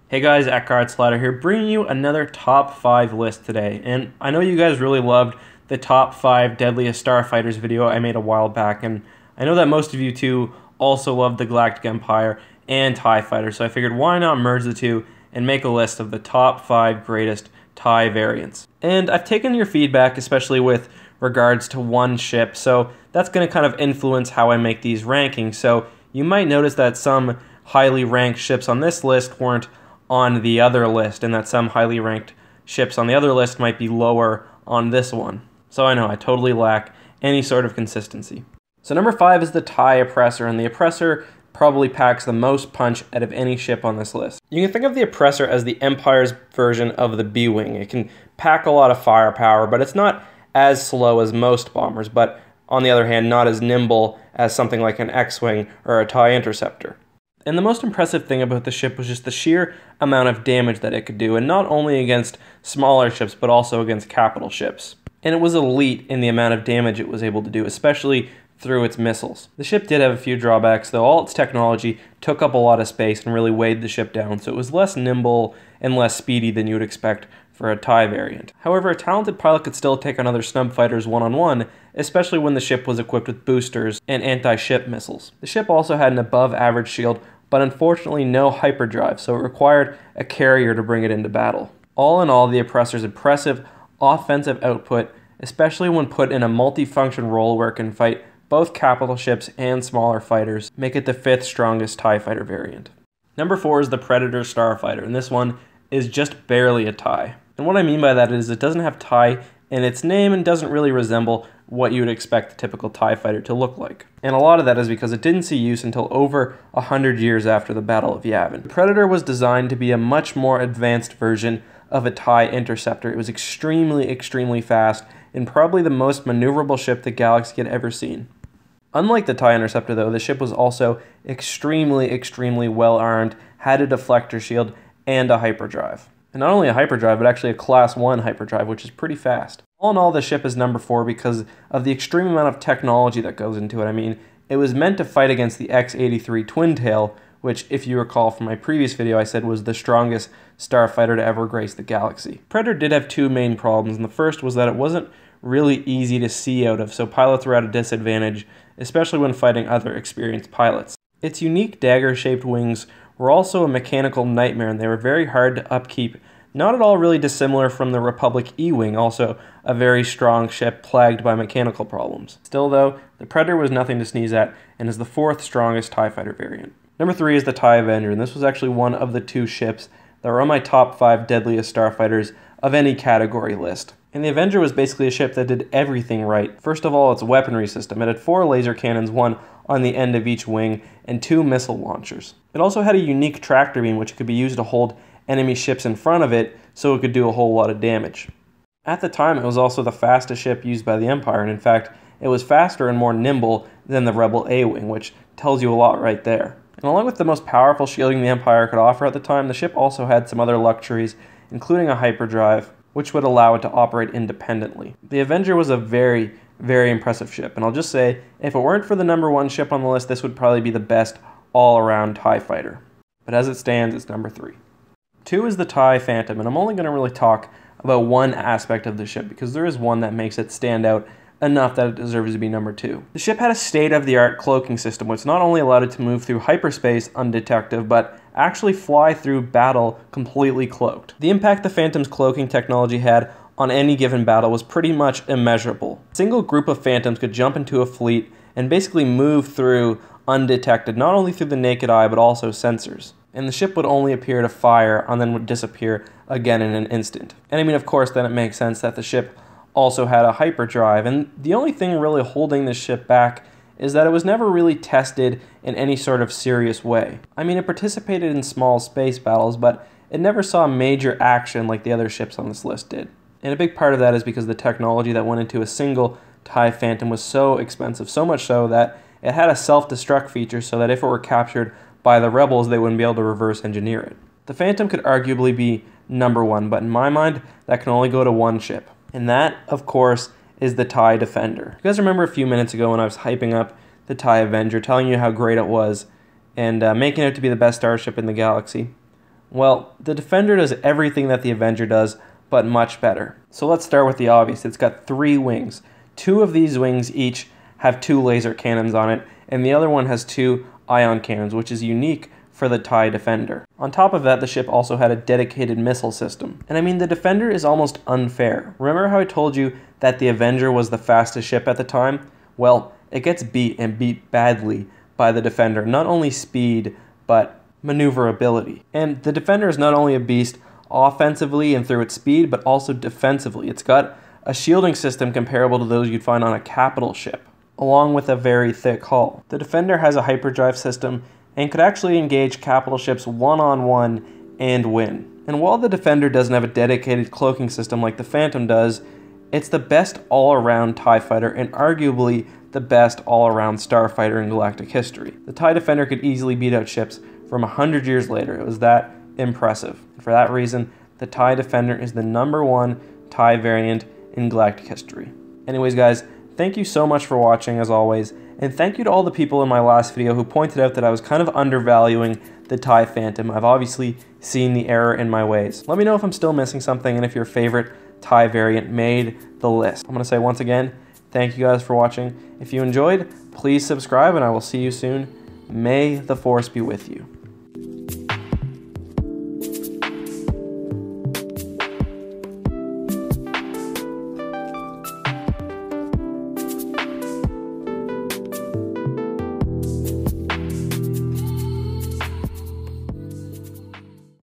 Hey guys, Eckhart Slatter here, bringing you another top 5 list today. And I know you guys really loved the top 5 Deadliest Starfighters video I made a while back, and I know that most of you too also loved the Galactic Empire and TIE Fighter, so I figured why not merge the two and make a list of the top 5 greatest TIE variants. And I've taken your feedback, especially with regards to one ship, so that's going to kind of influence how I make these rankings. So you might notice that some highly ranked ships on this list weren't on the other list, and that some highly ranked ships on the other list might be lower on this one. So I know I totally lack any sort of consistency. So number 5 is the TIE Oppressor, and the Oppressor probably packs the most punch out of any ship on this list. You can think of the Oppressor as the Empire's version of the B-Wing. It can pack a lot of firepower, but it's not as slow as most bombers, but on the other hand, not as nimble as something like an X-Wing or a TIE Interceptor. And the most impressive thing about the ship was just the sheer amount of damage that it could do, and not only against smaller ships, but also against capital ships. And it was elite in the amount of damage it was able to do, especially through its missiles. The ship did have a few drawbacks, though. All its technology took up a lot of space and really weighed the ship down, so it was less nimble and less speedy than you would expect for a TIE variant. However, a talented pilot could still take on other snub fighters one-on-one, especially when the ship was equipped with boosters and anti-ship missiles. The ship also had an above-average shield, but unfortunately no hyperdrive, so it required a carrier to bring it into battle. All in all, the Oppressor's impressive offensive output, especially when put in a multi-function role where it can fight both capital ships and smaller fighters, make it the 5th strongest TIE fighter variant. Number 4 is the Predator Starfighter, and this one is just barely a TIE. And what I mean by that is it doesn't have TIE in its name and doesn't really resemble what you would expect the typical TIE fighter to look like. And a lot of that is because it didn't see use until over 100 years after the Battle of Yavin. The Predator was designed to be a much more advanced version of a TIE Interceptor. It was extremely fast, and probably the most maneuverable ship the galaxy had ever seen. Unlike the TIE Interceptor though, the ship was also extremely well armed, had a deflector shield, and a hyperdrive. And not only a hyperdrive, but actually a Class 1 hyperdrive, which is pretty fast. All in all, the ship is number 4 because of the extreme amount of technology that goes into it. I mean, it was meant to fight against the X-83 Twin-Tail, which, if you recall from my previous video, I said was the strongest starfighter to ever grace the galaxy. Predator did have two main problems, and the first was that it wasn't really easy to see out of, so pilots were at a disadvantage, especially when fighting other experienced pilots. Its unique dagger-shaped wings were also a mechanical nightmare, and they were very hard to upkeep, not at all really dissimilar from the Republic E-Wing, also a very strong ship plagued by mechanical problems. Still though, the Predator was nothing to sneeze at, and is the 4th strongest TIE fighter variant. Number 3 is the Tie Avenger, and this was actually one of the 2 ships that were on my top 5 deadliest starfighters of any category list. And the Avenger was basically a ship that did everything right. First of all, its weaponry system. It had 4 laser cannons, one on the end of each wing, and 2 missile launchers. It also had a unique tractor beam which could be used to hold enemy ships in front of it, so it could do a whole lot of damage. At the time, it was also the fastest ship used by the Empire, and in fact, it was faster and more nimble than the Rebel A-Wing, which tells you a lot right there. And along with the most powerful shielding the Empire could offer at the time, the ship also had some other luxuries, including a hyperdrive, which would allow it to operate independently. The Avenger was a very impressive ship, and I'll just say, if it weren't for the number 1 ship on the list, this would probably be the best all-around TIE fighter. But as it stands, it's number 3. 2 is the TIE Phantom, and I'm only going to really talk about one aspect of the ship, because there is one that makes it stand out enough that it deserves to be number 2. The ship had a state-of-the-art cloaking system, which not only allowed it to move through hyperspace undetected, but actually fly through battle completely cloaked. The impact the Phantom's cloaking technology had on any given battle was pretty much immeasurable. A single group of Phantoms could jump into a fleet and basically move through undetected, not only through the naked eye, but also sensors. And the ship would only appear to fire and then would disappear again in an instant. And I mean, of course, then it makes sense that the ship also had a hyperdrive, and the only thing really holding this ship back is that it was never really tested in any sort of serious way. I mean, it participated in small space battles, but it never saw major action like the other ships on this list did. And a big part of that is because the technology that went into a single TIE Phantom was so expensive, so much so that it had a self-destruct feature so that if it were captured by the rebels, they wouldn't be able to reverse engineer it. The Phantom could arguably be number 1, but in my mind, that can only go to one ship. And that, of course, is the TIE Defender. You guys remember a few minutes ago when I was hyping up the TIE Avenger, telling you how great it was, and making it to be the best starship in the galaxy? Well, the Defender does everything that the Avenger does, but much better. So let's start with the obvious. It's got 3 wings. 2 of these wings each have 2 laser cannons on it, and the other one has 2 ion cannons, which is unique for the TIE Defender. On top of that, the ship also had a dedicated missile system. And I mean, the Defender is almost unfair. Remember how I told you that the Avenger was the fastest ship at the time? Well, it gets beat, and beat badly, by the Defender. Not only speed, but maneuverability. And the Defender is not only a beast offensively and through its speed, but also defensively. It's got a shielding system comparable to those you'd find on a capital ship, along with a very thick hull. The Defender has a hyperdrive system and could actually engage capital ships one-on-one and win. And while the Defender doesn't have a dedicated cloaking system like the Phantom does, it's the best all-around TIE fighter and arguably the best all-around starfighter in galactic history. The TIE Defender could easily beat out ships from 100 years later. It was that impressive. And for that reason, the TIE Defender is the #1 TIE variant in galactic history. Anyways, guys, thank you so much for watching, as always, and thank you to all the people in my last video who pointed out that I was kind of undervaluing the TIE Phantom. I've obviously seen the error in my ways. Let me know if I'm still missing something and if your favorite TIE variant made the list. I'm going to say once again, thank you guys for watching. If you enjoyed, please subscribe, and I will see you soon. May the Force be with you.